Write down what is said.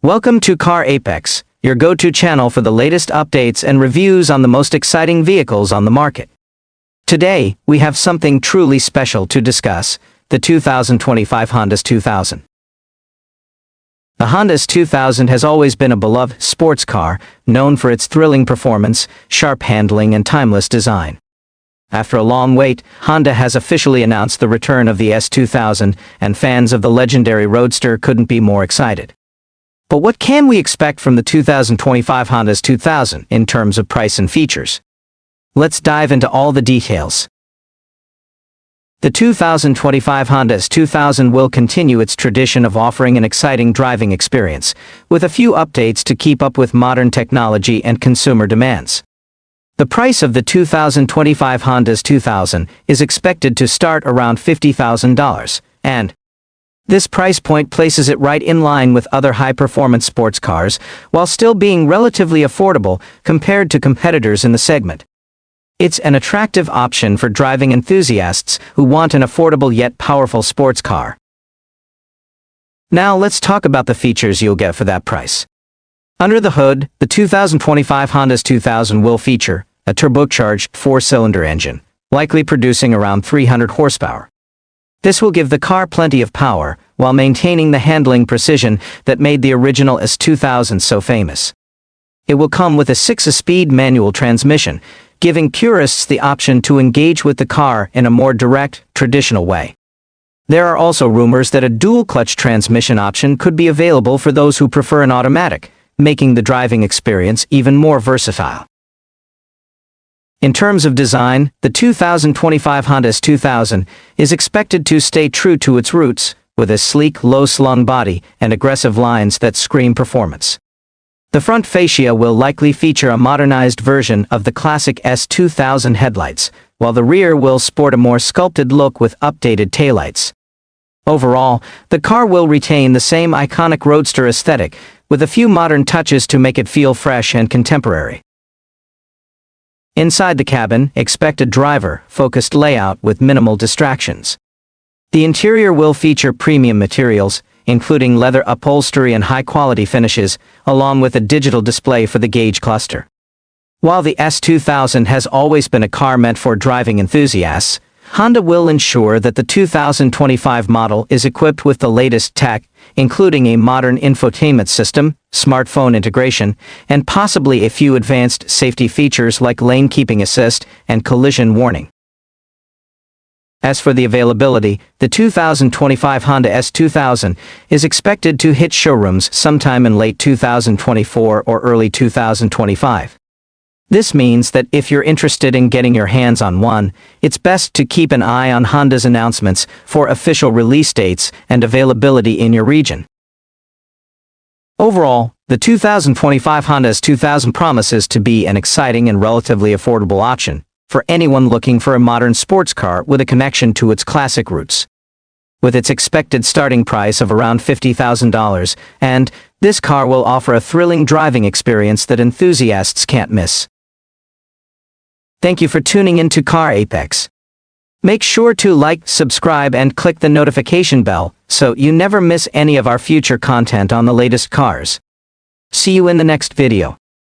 Welcome to Car Apex, your go-to channel for the latest updates and reviews on the most exciting vehicles on the market. Today, we have something truly special to discuss, the 2025 Honda S2000. The Honda S2000 has always been a beloved sports car, known for its thrilling performance, sharp handling and timeless design. After a long wait, Honda has officially announced the return of the S2000, and fans of the legendary roadster couldn't be more excited. But what can we expect from the 2025 Honda S2000 in terms of price and features? Let's dive into all the details. The 2025 Honda S2000 will continue its tradition of offering an exciting driving experience, with a few updates to keep up with modern technology and consumer demands. The price of the 2025 Honda S2000 is expected to start around $50,000, and this price point places it right in line with other high-performance sports cars, while still being relatively affordable compared to competitors in the segment. It's an attractive option for driving enthusiasts who want an affordable yet powerful sports car. Now let's talk about the features you'll get for that price. Under the hood, the 2025 Honda S2000 will feature a turbocharged 4-cylinder engine, likely producing around 300 horsepower. This will give the car plenty of power, while maintaining the handling precision that made the original S2000 so famous. It will come with a 6-speed manual transmission, giving purists the option to engage with the car in a more direct, traditional way. There are also rumors that a dual-clutch transmission option could be available for those who prefer an automatic, making the driving experience even more versatile. In terms of design, the 2025 Honda S2000 is expected to stay true to its roots, with a sleek, low-slung body and aggressive lines that scream performance. The front fascia will likely feature a modernized version of the classic S2000 headlights, while the rear will sport a more sculpted look with updated taillights. Overall, the car will retain the same iconic roadster aesthetic, with a few modern touches to make it feel fresh and contemporary. Inside the cabin, expect a driver-focused layout with minimal distractions. The interior will feature premium materials, including leather upholstery and high-quality finishes, along with a digital display for the gauge cluster. While the S2000 has always been a car meant for driving enthusiasts, Honda will ensure that the 2025 model is equipped with the latest tech, including a modern infotainment system, smartphone integration, and possibly a few advanced safety features like lane keeping assist and collision warning. As for the availability, the 2025 Honda S2000 is expected to hit showrooms sometime in late 2024 or early 2025. This means that if you're interested in getting your hands on one, it's best to keep an eye on Honda's announcements for official release dates and availability in your region. Overall, the 2025 Honda S2000 promises to be an exciting and relatively affordable option for anyone looking for a modern sports car with a connection to its classic roots. With its expected starting price of around $50,000, and this car will offer a thrilling driving experience that enthusiasts can't miss. Thank you for tuning in to Car Apex. Make sure to like, subscribe and click the notification bell so you never miss any of our future content on the latest cars. See you in the next video.